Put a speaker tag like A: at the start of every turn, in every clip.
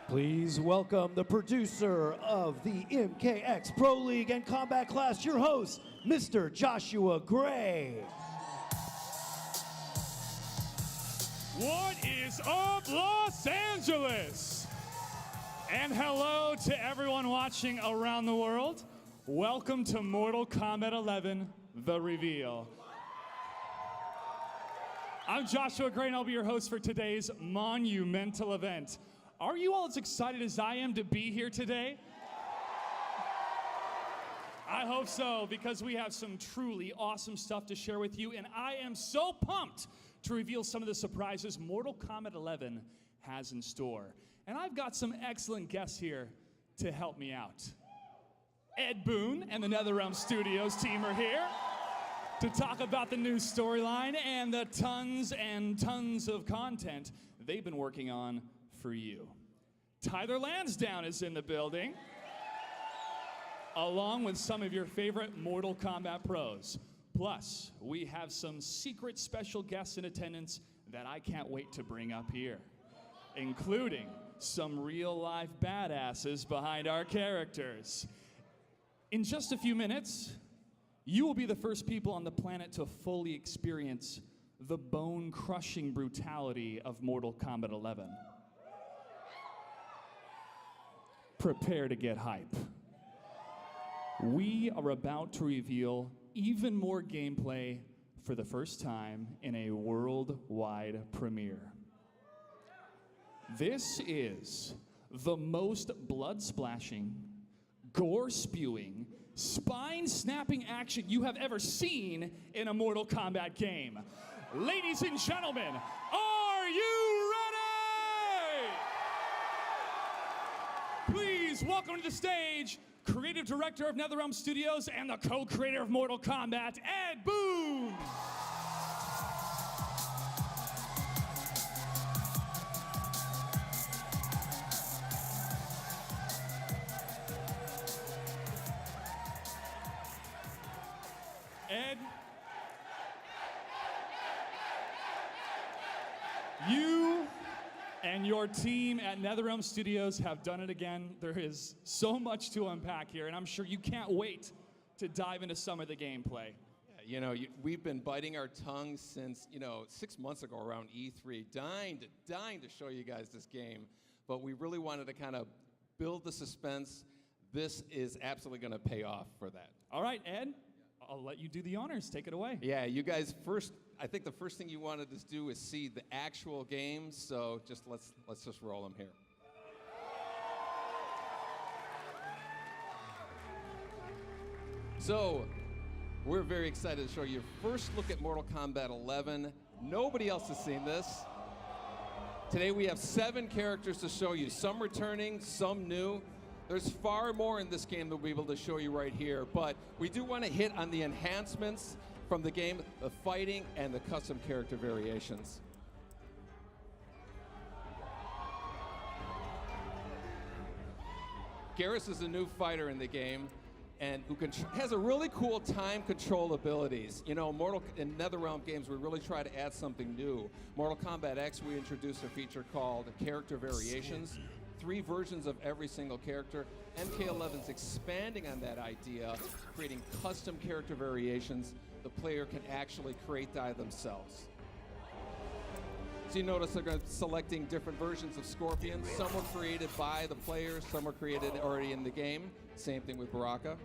A: Please welcome the producer of the MKX Pro League and Combat Class, your host, Mr. Joshua Gray.
B: What is up, Los Angeles? And hello to everyone watching around the world. Welcome to Mortal Kombat 11, The Reveal. I'm Joshua Gray, and I'll be your host for today's monumental event. Are you all as excited as I am to be here today? I hope so, because we have some truly awesome stuff to share with you, and I am so pumped to reveal some of the surprises Mortal Kombat 11 has in store. And I've got some excellent guests here to help me out. Ed Boon and the NetherRealm Studios team are here to talk about the new storyline and the tons and tons of content they've been working on for you. Tyler Lansdowne is in the building, along with some of your favorite Mortal Kombat pros. Plus, we have some secret special guests in attendance that I can't wait to bring up here, including some real-life badasses behind our characters. In just a few minutes, you will be the first people on the planet to fully experience the bone-crushing brutality of Mortal Kombat 11. Prepare to get hype. We are about to reveal even more gameplay for the first time in a worldwide premiere. This is the most blood-splashing, gore-spewing, spine-snapping action you have ever seen in a Mortal Kombat game. Ladies and gentlemen, are you ready? Please welcome to the stage Creative Director of NetherRealm Studios and the co-creator of Mortal Kombat, Ed Boon. Ed, you and your team at NetherRealm Studios have done it again. There is so much to unpack here, and I'm sure you can't wait to dive into some of the gameplay.
C: Yeah, you know, we've been biting our tongues since, 6 months ago around E3, dying to show you guys this game. But we really wanted to kind of build the suspense. This is absolutely going to pay off for that.
B: All right, Ed, I'll let you do the honors. Take it away.
C: Yeah, you guys first. I think the first thing you wanted to do is see the actual games, so let's just roll them here. So, we're very excited to show you first look at Mortal Kombat 11. Nobody else has seen this. Today we have 7 characters to show you, some returning, some new. There's far more in this game that we'll be able to show you right here, but we do want to hit on the enhancements from the game, the fighting, and the custom character variations. Garrus is a new fighter in the game, and who has a really cool time control abilities. You know, in NetherRealm games, we really try to add something new. Mortal Kombat X, we introduced a feature called Character Variations. 3 versions of every single character. MK11's expanding on that idea, creating custom character variations the player can actually create themselves. So you notice they're selecting different versions of Scorpion. Some were created by the players, some were created already in the game. Same thing with Baraka.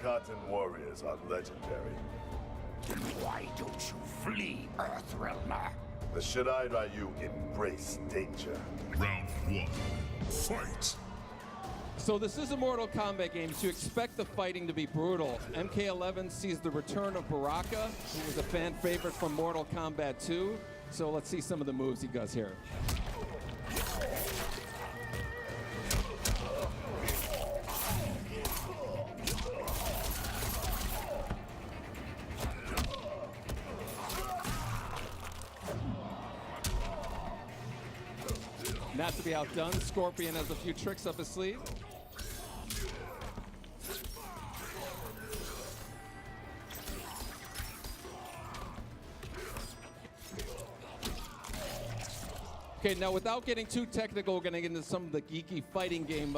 D: Cotton warriors are legendary.
E: Then why don't you flee, Earthrealmer?
D: The Shirai Ryu embrace danger.
E: Round 1, fight!
C: So this is a Mortal Kombat game, so you expect the fighting to be brutal. MK11 sees the return of Baraka, who was a fan favorite from Mortal Kombat 2. So let's see some of the moves he does here. Not to be outdone, Scorpion has a few tricks up his sleeve. Okay, now without getting too technical, we're going to get into some of the geeky fighting game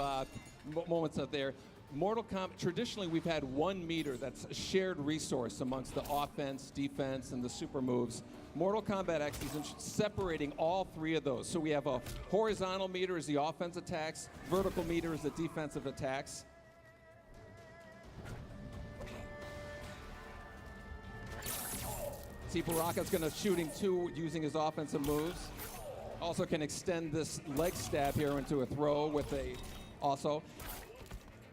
C: moments out there. Mortal Kombat, traditionally we've had 1 meter that's a shared resource amongst the offense, defense, and the super moves. Mortal Kombat X is separating all 3 of those. So we have a horizontal meter is the offense attacks, vertical meter is the defensive attacks. See, Baraka's going to shooting 2 using his offensive moves. Also can extend this leg stab here into a throw with a also.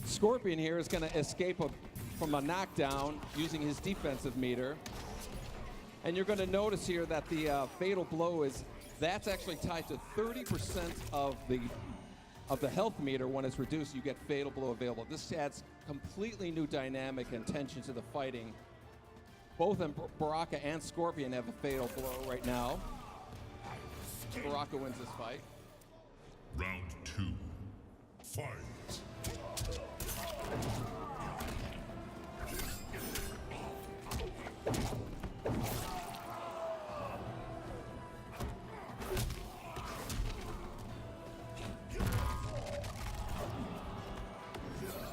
C: Scorpion here is going to escape from a knockdown using his defensive meter. And you're going to notice here that the fatal blow that's actually tied to 30% of the health meter. When it's reduced, you get fatal blow available. This adds completely new dynamic and tension to the fighting. Both Baraka and Scorpion have a fatal blow right now. Baraka wins this fight.
E: Round 2. Fight.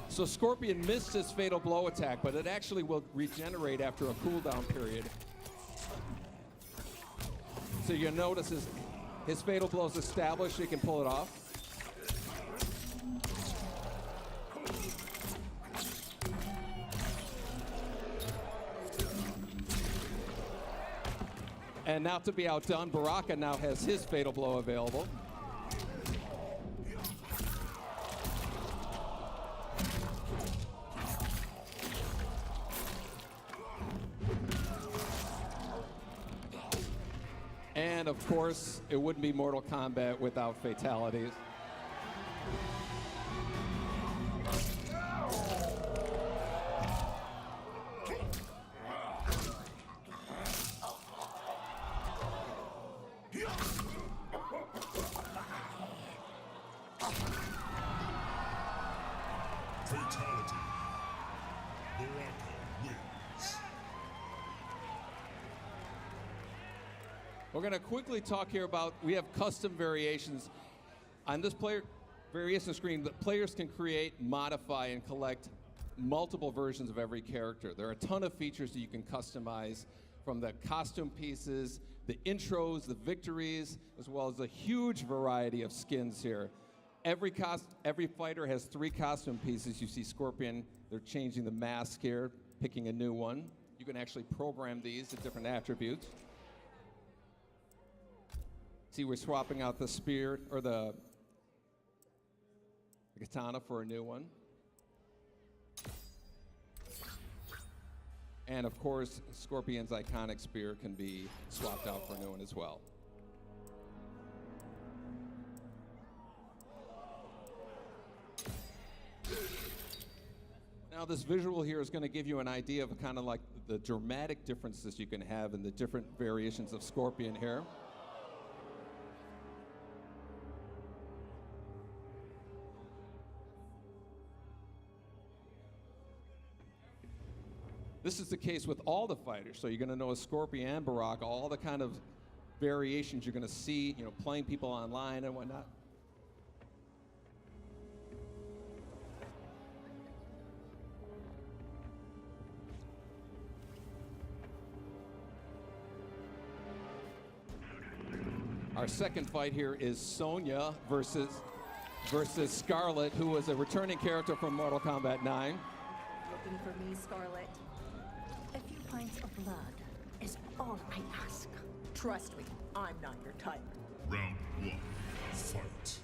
C: So Scorpion missed his fatal blow attack, but it actually will regenerate after a cooldown period. So you'll notice his fatal blow is established, he can pull it off. And now to be outdone, Baraka now has his fatal blow available. And of course, it wouldn't be Mortal Kombat without fatalities.
E: Fatality. Baraka wins.
C: We're going to quickly talk here about, we have custom variations. On this player variation screen, the players can create, modify, and collect multiple versions of every character. There are a ton of features that you can customize, from the costume pieces, the intros, the victories, as well as a huge variety of skins here. Every fighter has 3 costume pieces. You see Scorpion, they're changing the mask here, picking a new one. You can actually program these to different attributes. See, we're swapping out the spear, or the katana for a new one. And of course, Scorpion's iconic spear can be swapped out for a new one as well. Now this visual here is going to give you an idea of kind of like the dramatic differences you can have in the different variations of Scorpion here. This is the case with all the fighters, so you're going to know a Scorpion and Baraka, all the kind of variations you're going to see, you know, playing people online and whatnot. Our second fight here is Sonya versus Scarlet, who was a returning character from Mortal Kombat 9.
F: Looking for me, Scarlet? A few pints of blood is all I ask. Trust me, I'm not your type.
E: Round 1. Fight.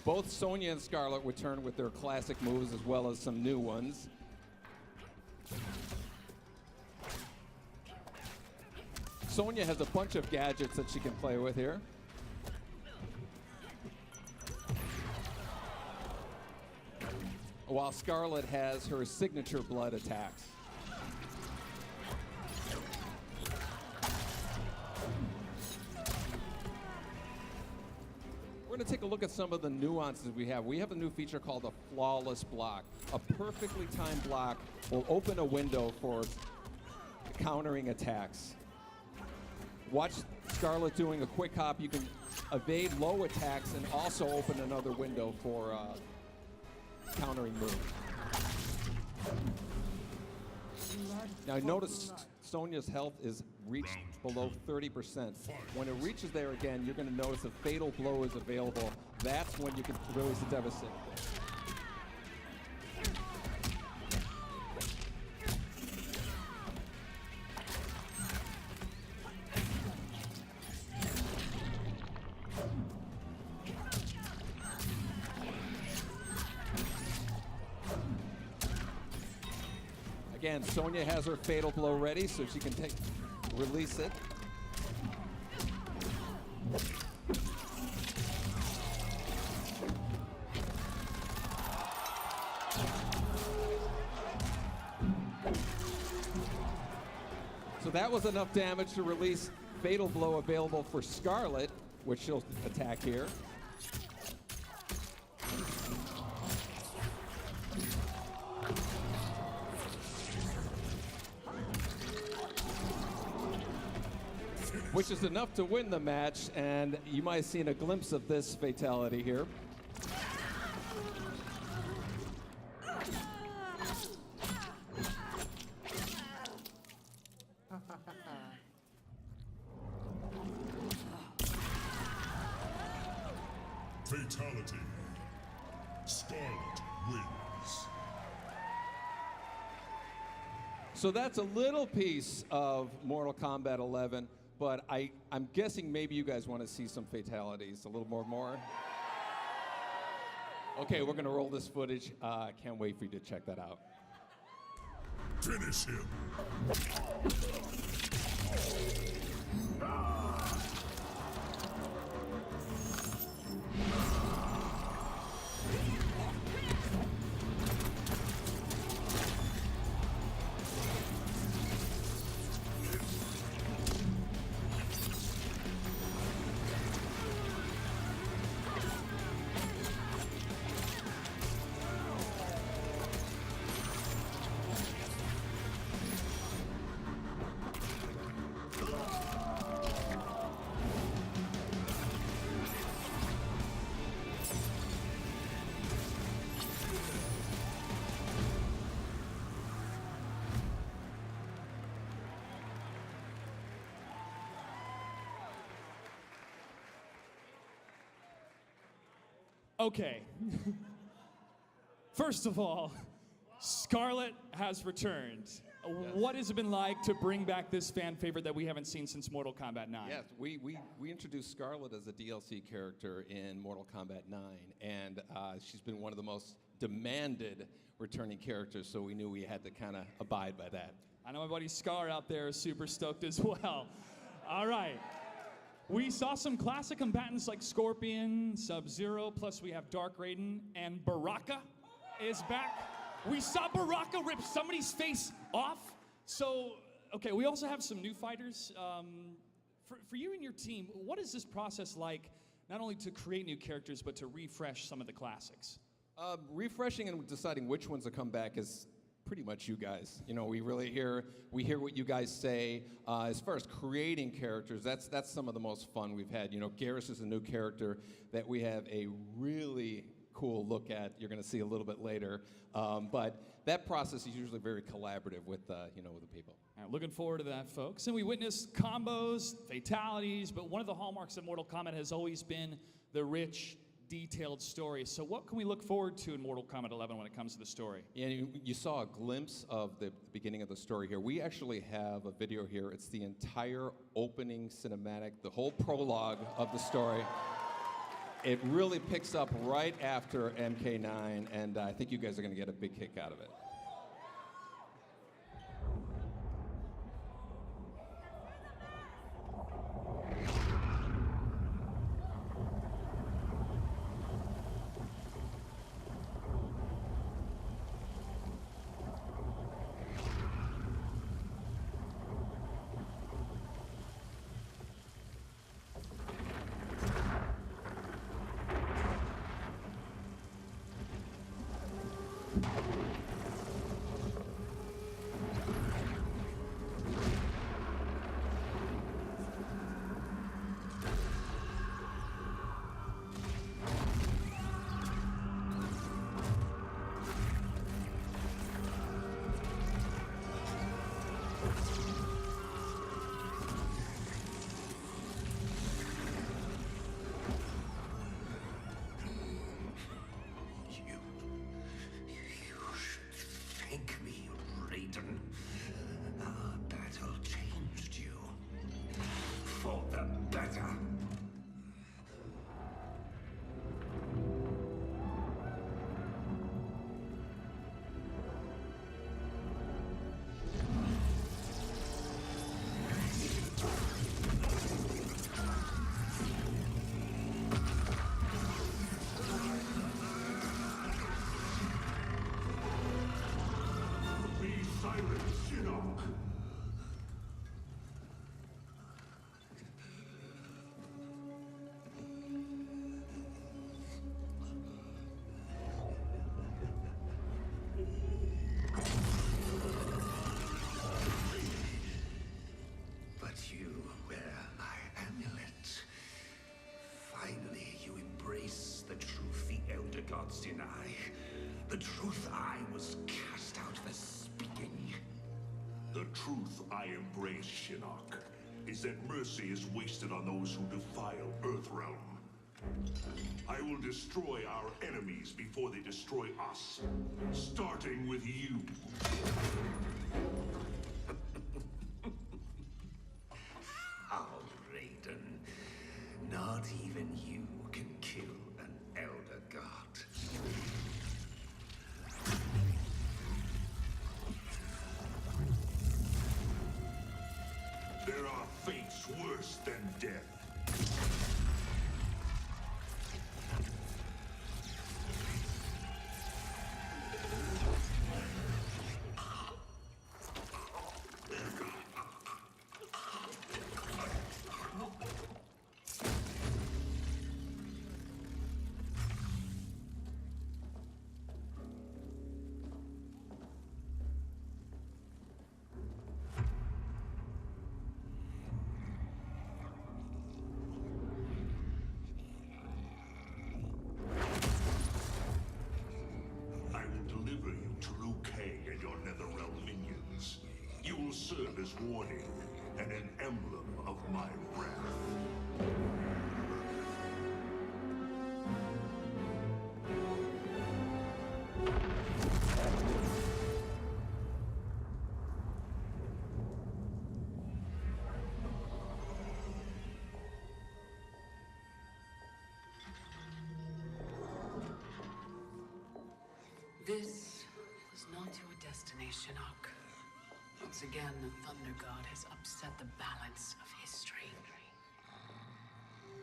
C: Both Sonya and Scarlet return with their classic moves as well as some new ones. Sonya has a bunch of gadgets that she can play with here. While Scarlet has her signature blood attacks. We're going to to take a look at some of the nuances we have. We have a new feature called a flawless block. A perfectly timed block will open a window for countering attacks. Watch Scarlet doing a quick hop. You can evade low attacks and also open another window for countering moves. Now notice Sonya's health is reached below 30%. When it reaches there again, you're going to notice a fatal blow is available. That's when you can release a devastating blow. Again, Sonya has her fatal blow ready, so she can release it. So that was enough damage to release fatal blow available for Scarlet, which she'll attack here. Which is enough to win the match, and you might have seen a glimpse of this fatality here.
G: Fatality. Scarlet wins.
C: So that's a little piece of Mortal Kombat 11. But I'm guessing maybe you guys want to see some fatalities, a little more. Okay, we're gonna roll this footage. Can't wait for you to check that out.
G: Finish him.
B: Okay. First of all, Scarlet has returned. Yes. What has it been like to bring back this fan favorite that we haven't seen since Mortal Kombat 9?
C: Yes, we introduced Scarlet as a DLC character in Mortal Kombat 9, and she's been one of the most demanded returning characters, so we knew we had to kind of abide by that.
B: I know my buddy Scar out there is super stoked as well. All right. We saw some classic combatants like Scorpion, Sub-Zero, plus we have Dark Raiden, and Baraka is back. We saw Baraka rip somebody's face off. So, okay, we also have some new fighters. For you and your team, what is this process like, not only to create new characters, but to refresh some of the classics?
C: Refreshing and deciding which ones to come back is pretty much you guys. You know, we hear what you guys say. As far as creating characters, that's some of the most fun we've had. You know, Garrus is a new character that we have a really cool look at. You're going to see a little bit later. But that process is usually very collaborative with the people.
B: All right, looking forward to that, folks. And we witnessed combos, fatalities, but one of the hallmarks of Mortal Kombat has always been the rich, detailed story. So what can we look forward to in Mortal Kombat 11 when it comes to the story?
C: Yeah, you saw a glimpse of the beginning of the story here. We actually have a video here. It's the entire opening cinematic, the whole prologue of the story. It really picks up right after MK9, and I think you guys are going to get a big kick out of it.
G: truth I embrace, Shinnok, is that mercy is wasted on those who defile Earthrealm. I will destroy our enemies before they destroy us, starting with you.
E: How, Raiden? Not even you can kill an Elder God.
G: There are fates worse than death. I will deliver you to Liu Kang and your Netherrealm minions. You will serve as warning and an emblem of my wrath.
H: This was not your destiny, Shinnok. Once again, the Thunder God has upset the balance of history.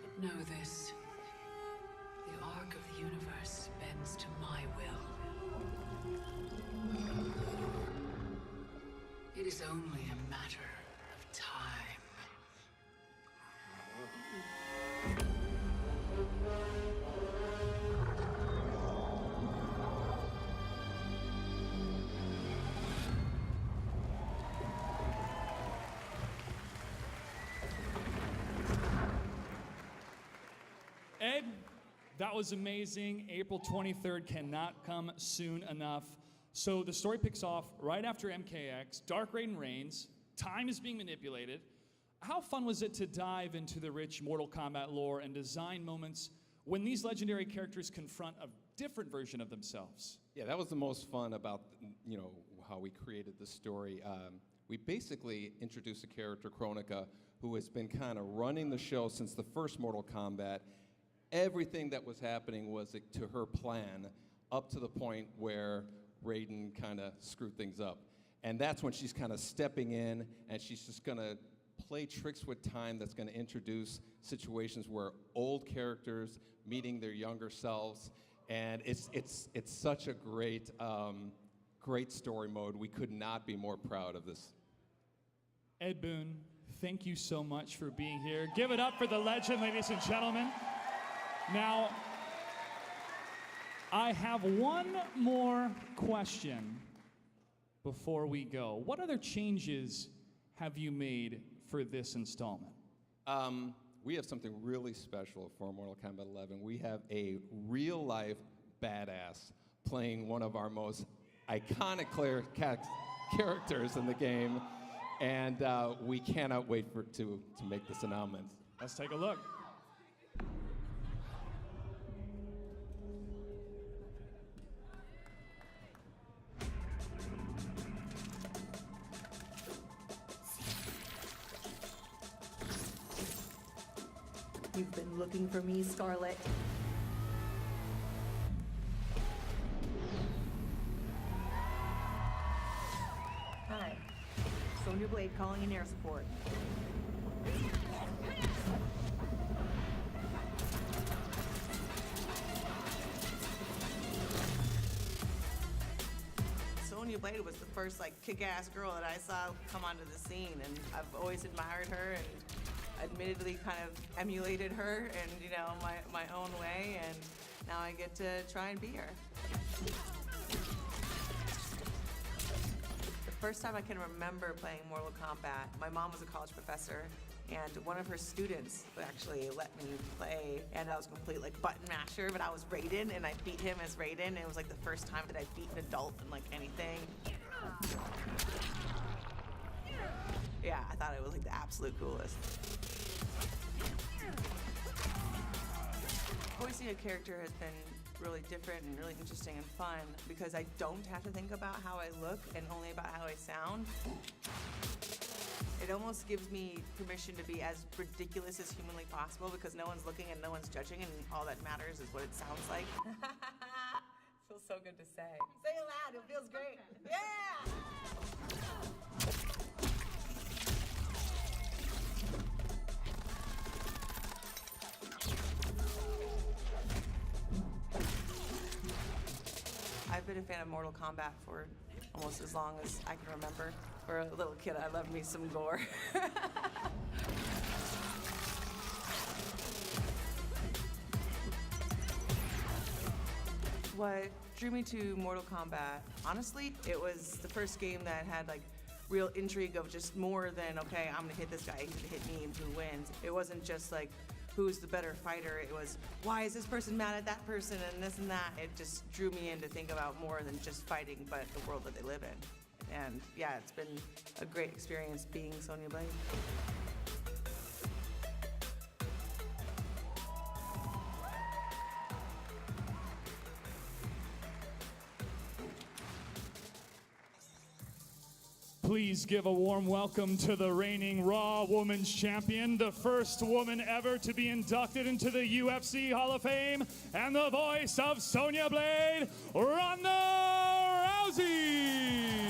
H: But know this. The arc of the universe bends to my will. It is only a matter of time.
B: Ed, that was amazing. April 23rd cannot come soon enough. So the story picks off right after MKX. Dark Raiden reigns. Time is being manipulated. How fun was it to dive into the rich Mortal Kombat lore and design moments when these legendary characters confront a different version of themselves?
C: Yeah, that was the most fun about, how we created the story. We basically introduced a character, Kronika, who has been kind of running the show since the first Mortal Kombat. Everything that was happening was to her plan, up to the point where Raiden kind of screwed things up. And that's when she's kind of stepping in, and she's just going to play tricks with time that's going to introduce situations where old characters meeting their younger selves. And it's such a great, great story mode. We could not be more proud of this.
B: Ed Boon, thank you so much for being here. Give it up for the legend, ladies and gentlemen. Now, I have one more question before we go. What other changes have you made for this installment?
C: We have something really special for Mortal Kombat 11. We have a real-life badass playing one of our most iconic characters in the game, and we cannot wait to make this announcement.
B: Let's take a look.
F: You've been looking for me, Scarlet. Hi. Sonya Blade calling in air support.
I: Sonya Blade was the first kick-ass girl that I saw come onto the scene, and I've always admired her and admittedly kind of emulated her in my own way, and now I get to try and be her. The first time I can remember playing Mortal Kombat, my mom was a college professor, and one of her students actually let me play, and I was a complete button masher, but I was Raiden, and I beat him as Raiden. It was the first time that I beat an adult in anything. I thought it was like the absolute coolest. Voicing a character has been really different and really interesting and fun because I don't have to think about how I look and only about how I sound. It almost gives me permission to be as ridiculous as humanly possible because no one's looking and no one's judging, and all that matters is what it sounds like. Feels so good to say. Say it loud, it feels great. Yeah! I've been a fan of Mortal Kombat for almost as long as I can remember. For a little kid, I loved me some gore. What drew me to Mortal Kombat, honestly, it was the first game that had like real intrigue of just more than, okay, I'm gonna hit this guy, he's gonna hit me, and who wins. It wasn't just like, who's the better fighter? It was, why is this person mad at that person and this and that? It just drew me in to think about more than just fighting, but the world that they live in. And yeah, it's been a great experience being Sonya Blade.
B: Please give a warm welcome to the reigning Raw Women's Champion, the first woman ever to be inducted into the UFC Hall of Fame, and the voice of Sonya Blade, Ronda Rousey.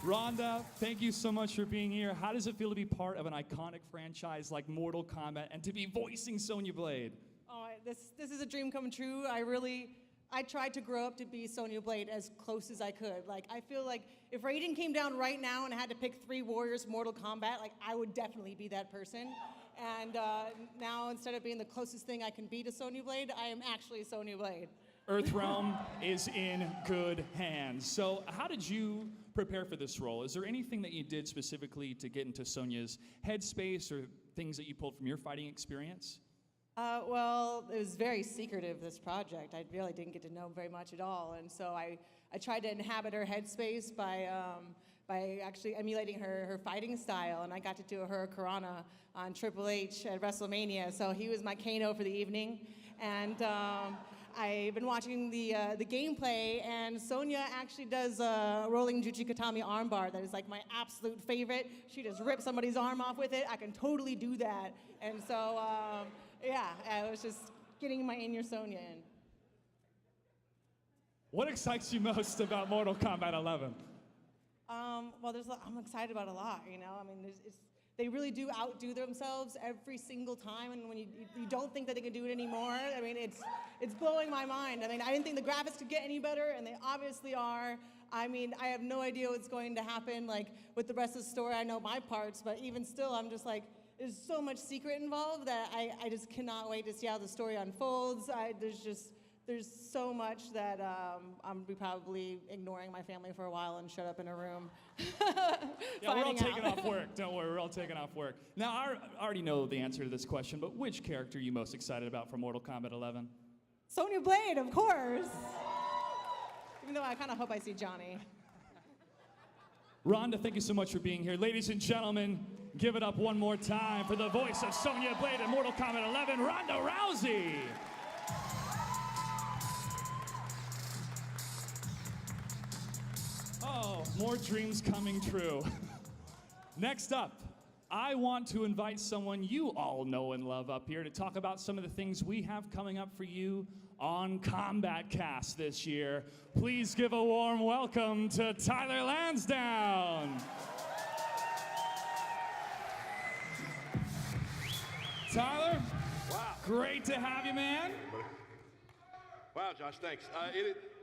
B: Ronda, thank you so much for being here. How does it feel to be part of an iconic franchise like Mortal Kombat and to be voicing Sonya Blade?
J: Oh, this is a dream come true. I tried to grow up to be Sonya Blade as close as I could. Like, I feel like if Raiden came down right now and I had to pick 3 warriors Mortal Kombat, like, I would definitely be that person. And now, instead of being the closest thing I can be to Sonya Blade, I am actually Sonya Blade.
B: Earthrealm is in good hands. So how did you prepare for this role? Is there anything that you did specifically to get into Sonya's headspace or things that you pulled from your fighting experience?
J: Well, it was very secretive, this project. I really didn't get to know very much at all. And so I tried to inhabit her headspace by actually emulating her fighting style. And I got to do a Hurricanrana on Triple H at WrestleMania. So he was my Kano for the evening. And I've been watching the gameplay, and Sonya actually does a rolling Juchikatami armbar that is like my absolute favorite. She just rips somebody's arm off with it. I can totally do that. And so, yeah, I was just getting my In Your Sonya in.
B: What excites you most about Mortal Kombat 11?
J: Well, I'm excited about a lot, you know? I mean, they really do outdo themselves every single time, and when you don't think that they can do it anymore, I mean, it's blowing my mind. I mean, I didn't think the graphics could get any better, and they obviously are. I mean, I have no idea what's going to happen, like, with the rest of the story. I know my parts, but even still, I'm just like, there's so much secret involved that I just cannot wait to see how the story unfolds. There's so much that I'm probably ignoring my family for a while and shut up in a room.
B: Yeah, we're all taking off work. Don't worry, we're all taking off work. Now, I already know the answer to this question, but which character are you most excited about for Mortal Kombat 11?
J: Sonya Blade, of course. Even though I kind of hope I see Johnny.
B: Ronda, thank you so much for being here. Ladies and gentlemen, give it up one more time for the voice of Sonya Blade in Mortal Kombat 11, Ronda Rousey. Oh, more dreams coming true. Next up, I want to invite someone you all know and love up here to talk about some of the things we have coming up for you on Combat Cast this year. Please give a warm welcome to Tyler Lansdowne. Tyler,
K: wow.
B: Great to have you, man.
K: Wow, Josh, thanks.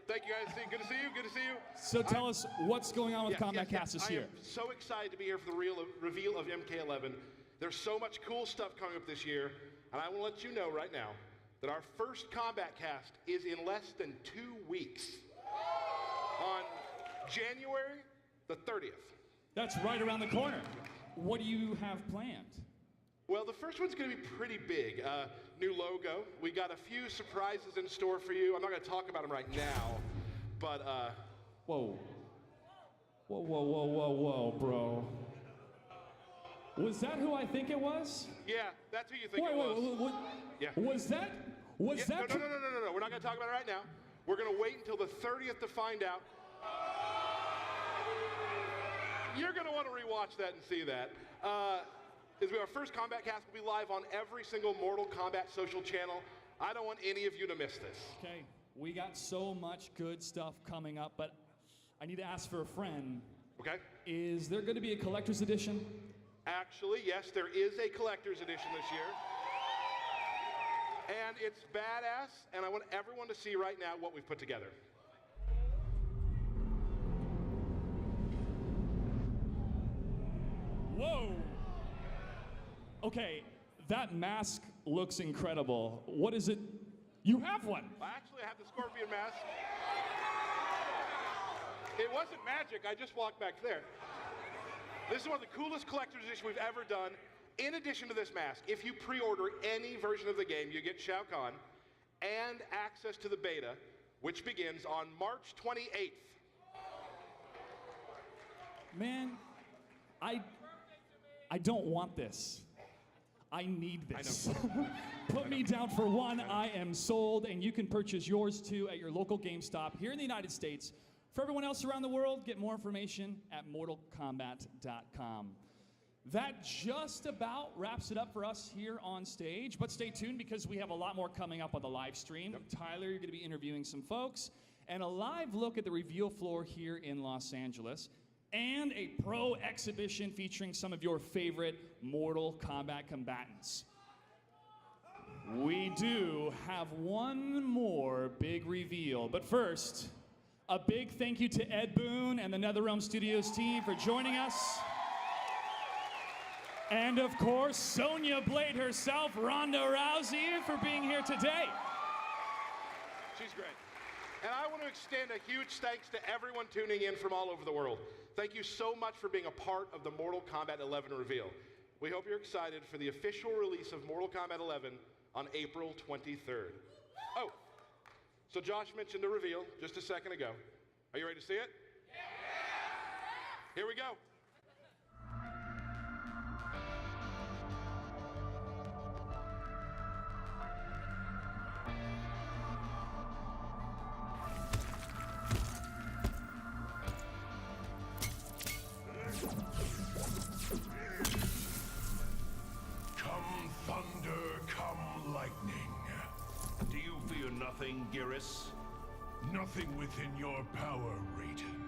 K: Thank you guys. Good to see you. Good to see you.
B: So tell us what's going on with Combat Cast this year.
K: I am so excited to be here for the reveal of MK11. There's so much cool stuff coming up this year, and I will let you know right now that our first Combat Cast is in less than 2 weeks. On January the 30th.
B: That's right around the corner. What do you have planned?
K: Well, the first one's going to be pretty big. New logo. We got a few surprises in store for you. I'm not going to talk about them right now, but
B: Whoa. Whoa, whoa, whoa, whoa, whoa, bro. Was that who I think it was?
K: yeah, that's who you think it was.
B: Wait.
K: Yeah.
B: Was that?
K: No. We're not going to talk about it right now. We're going to wait until the 30th to find out. You're going to want to rewatch that and see that. This will be our first Combat Cast. Will be live on every single Mortal Kombat social channel. I don't want any of you to miss this.
B: Okay, we got so much good stuff coming up, but I need to ask for a friend.
K: Okay?
B: Is there going to be a collector's edition?
K: Actually, yes, there is a collector's edition this year. And it's badass, and I want everyone to see right now what we've put together.
B: Whoa! Okay, that mask looks incredible. What is it? You have one!
K: Actually, I have the Scorpion mask. It wasn't magic, I just walked back there. This is one of the coolest collector's editions we've ever done. In addition to this mask, if you pre-order any version of the game, you get Shao Kahn and access to the beta, which begins on March 28th.
B: Man, I don't want this. I need this. Put me down for one. I am sold, and you can purchase yours too at your local GameStop here in the United States. For everyone else around the world, get more information at mortalkombat.com. That just about wraps it up for us here on stage, but stay tuned because we have a lot more coming up on the live stream. Yep. Tyler, you're going to be interviewing some folks, and a live look at the reveal floor here in Los Angeles, and a pro exhibition featuring some of your favorite Mortal Kombat combatants. We do have one more big reveal, but first, a big thank you to Ed Boon and the NetherRealm Studios team for joining us. And of course, Sonya Blade herself, Ronda Rousey, for being here today.
K: She's great. And I want to extend a huge thanks to everyone tuning in from all over the world. Thank you so much for being a part of the Mortal Kombat 11 reveal. We hope you're excited for the official release of Mortal Kombat 11 on April 23rd. Oh, so Josh mentioned the reveal just a second ago. Are you ready to see it? Yeah! Here we go.
G: Come thunder, come lightning. Do you fear nothing, Geras? Nothing within your power, Raiden.